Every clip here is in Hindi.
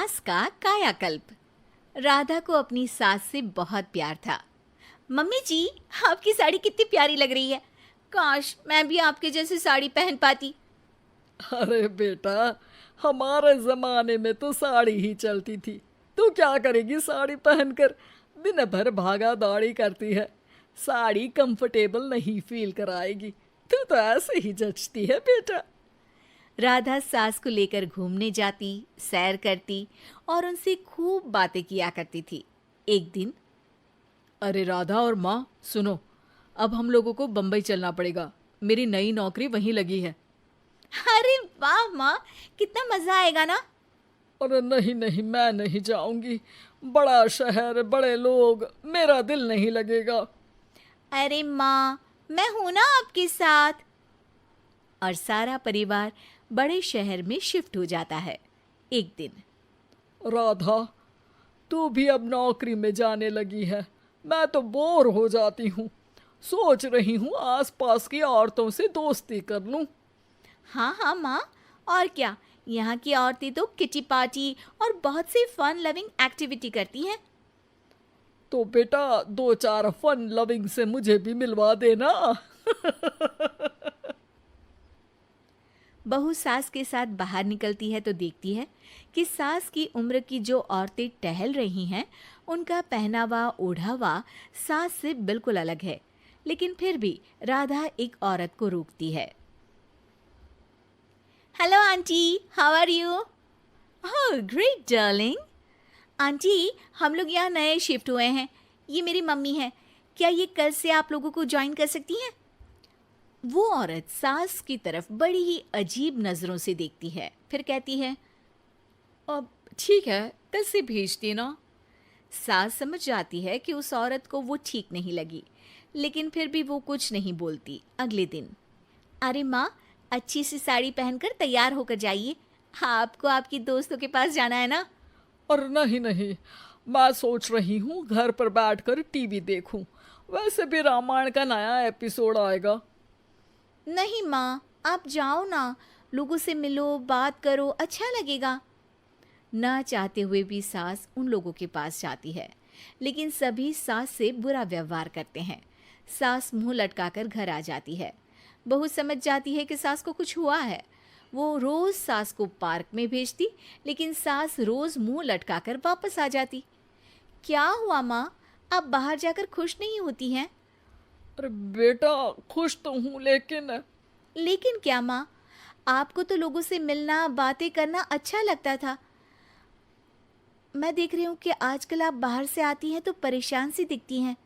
सास का कायाकल्प। राधा को अपनी सास से बहुत प्यार था। मम्मी जी, आपकी साड़ी कितनी प्यारी लग रही है। काश मैं भी आपके जैसी साड़ी पहन पाती। अरे बेटा, हमारे जमाने में तो साड़ी ही चलती थी। तू क्या करेगी साड़ी पहनकर? दिन भर भागा दौड़ी करती है। साड़ी कंफर्टेबल नहीं फील कराएगी। तू तो ऐसे ही जचती है बेटा। राधा सास को लेकर घूमने जाती, सैर करती और उनसे खूब बातें किया करती थी। एक दिन, अरे राधा और माँ सुनो, अब हम लोगों को बम्बई चलना पड़ेगा। मेरी नई नौकरी वहीं लगी है। अरे वाह माँ, कितना मजा आएगा ना। अरे नहीं नहीं, मैं नहीं जाऊंगी। बड़ा शहर, बड़े लोग, मेरा दिल नहीं लगेगा। अरे माँ, मैं हूं ना आपके साथ। और सारा परिवार बड़े शहर में शिफ्ट हो जाता है। एक दिन, राधा, तू भी अब नौकरी में जाने लगी है। मैं तो बोर हो जाती हूँ। सोच रही हूँ आसपास की औरतों से दोस्ती कर लूँ। हाँ हाँ माँ, और क्या, यहाँ की औरतें तो किटी पार्टी और बहुत सी फन लविंग एक्टिविटी करती हैं। तो बेटा, दो चार फन लविंग से मुझे भी मिलवा देना। बहू सास के साथ बाहर निकलती है तो देखती है कि सास की उम्र की जो औरतें टहल रही हैं, उनका पहनावा ओढ़ावा सास से बिल्कुल अलग है। लेकिन फिर भी राधा एक औरत को रोकती है। Hello aunty, how are you? Oh great darling. Aunty, हम लोग यहाँ नए शिफ्ट हुए हैं। ये मेरी मम्मी है। क्या ये कल से आप लोगों को ज्वाइन कर सकती हैं? वो औरत सास की तरफ बड़ी ही अजीब नजरों से देखती है, फिर कहती है, अब ठीक है, कल से भेज देना। सास समझ जाती है कि उस औरत को वो ठीक नहीं लगी, लेकिन फिर भी वो कुछ नहीं बोलती। अगले दिन, अरे माँ, अच्छी सी साड़ी पहनकर तैयार होकर जाइए। आपको आपकी दोस्तों के पास जाना है ना। और नहीं नहीं, मैं सोच रही हूँ घर पर बैठकर टीवी देखूं। वैसे भी रामायण का नया एपिसोड आएगा। नहीं माँ, आप जाओ ना, लोगों से मिलो, बात करो, अच्छा लगेगा। ना चाहते हुए भी सास उन लोगों के पास जाती है, लेकिन सभी सास से बुरा व्यवहार करते हैं। सास मुंह लटकाकर घर आ जाती है। बहू समझ जाती है कि सास को कुछ हुआ है। वो रोज सास को पार्क में भेजती, लेकिन सास रोज मुंह लटकाकर वापस आ जाती। क्या हुआ माँ, आप बाहर जाकर खुश नहीं होती हैं? अरे बेटा, खुश तो हूँ लेकिन लेकिन क्या माँ, आपको तो लोगों से मिलना, बातें करना अच्छा लगता था। मैं देख रही हूँ कि आजकल आप बाहर से आती हैं तो परेशान सी दिखती हैं।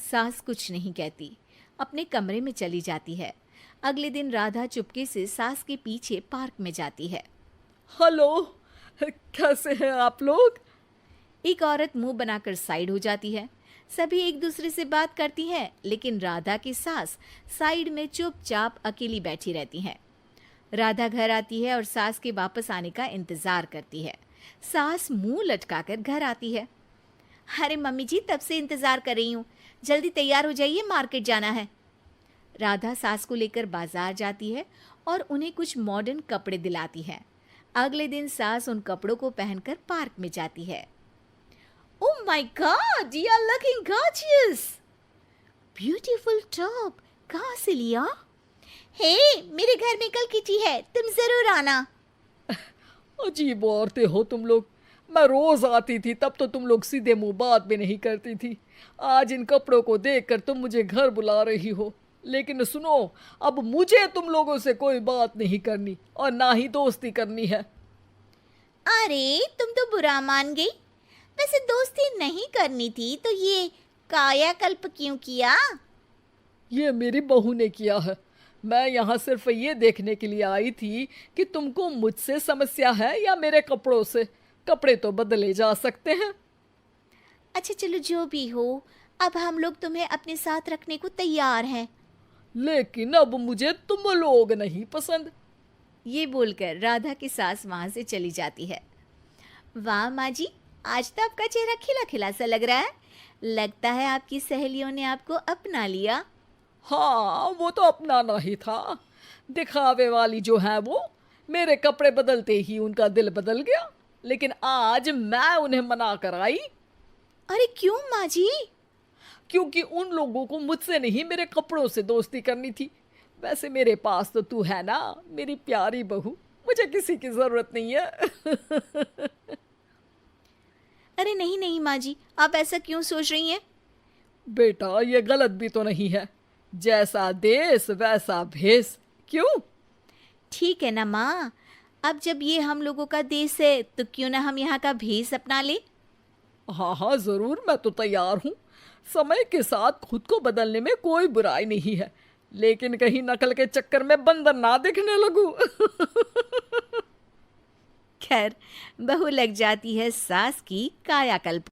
सास कुछ नहीं कहती, अपने कमरे में चली जाती है। अगले दिन राधा चुपके से सास के पीछे पार्क में जाती है। हेलो, कैसे हैं आप लोग? एक औरत मुंह बनाकर साइड हो जाती है। सभी एक दूसरे से बात करती हैं, लेकिन राधा की सास साइड में चुपचाप अकेली बैठी रहती हैं। राधा घर आती है और सास के वापस आने का इंतजार करती है। सास मुंह लटकाकर घर आती है। अरे मम्मी जी, तब से इंतजार कर रही हूँ, जल्दी तैयार हो जाइए, मार्केट जाना है। राधा सास को लेकर बाजार जाती है और उन्हें कुछ मॉडर्न कपड़े दिलाती है। अगले दिन सास उन कपड़ों को पहनकर पार्क में जाती है। Oh my God, you are looking gorgeous. Beautiful top, कहाँ से लिया? हे, मेरे घर में कल किटी है, तुम जरूर आना। अजीब औरतें हो तुम लोग। मैं रोज आती थी तब तो तुम लोग सीधे मुंह बात भी नहीं करती थी। आज इन कपड़ों को देखकर तुम मुझे घर बुला रही हो। लेकिन सुनो, अब मुझे तुम लोगों से कोई बात नहीं करनी और ना ही दोस्ती करनी है। अरे तुम तो बुरा मान गई। वैसे दोस्ती नहीं करनी थी तो ये कायाकल्प क्यों किया? ये मेरी बहू ने किया है। मैं यहाँ सिर्फ ये देखने के लिए आई थी कि तुमको मुझसे समस्या है या मेरे कपड़ों से। कपड़े तो बदले जा सकते हैं। अच्छा चलो, जो भी हो, अब हम लोग तुम्हें अपने साथ रखने को तैयार हैं। लेकिन अब मुझे तुम लोग नहीं पसंद। ये बोलकर राधा की सास वहां से चली जाती है। वाह माँ जी, आज तो आपका चेहरा खिला खिला सा लग रहा है। लगता है आपकी सहेलियों ने आपको अपना लिया। हाँ, वो तो अपनाना ही था। दिखावे वाली जो है वो, मेरे कपड़े बदलते ही उनका दिल बदल गया। लेकिन आज मैं उन्हें मना कर आई, अरे क्यों माँ जी? क्योंकि उन लोगों को मुझसे नहीं मेरे कपड़ों से दोस्ती करनी थी। वैसे मेरे पास तो तू है ना, मेरी प्यारी बहू, मुझे किसी की जरूरत नहीं है। अरे नहीं नहीं माँ जी, आप ऐसा क्यों सोच रही हैं? बेटा ये गलत भी तो नहीं है, जैसा देश वैसा भेष। क्यों? ठीक है ना माँ, अब जब ये हम लोगों का देश है तो क्यों ना हम यहाँ का भेष अपना ले। हाँ हाँ जरूर, मैं तो तैयार हूँ। समय के साथ खुद को बदलने में कोई बुराई नहीं है, लेकिन कहीं नकल के चक्कर में बंदर ना दिखने लगूं। खैर, बहू लग जाती है सास की कायाकल्प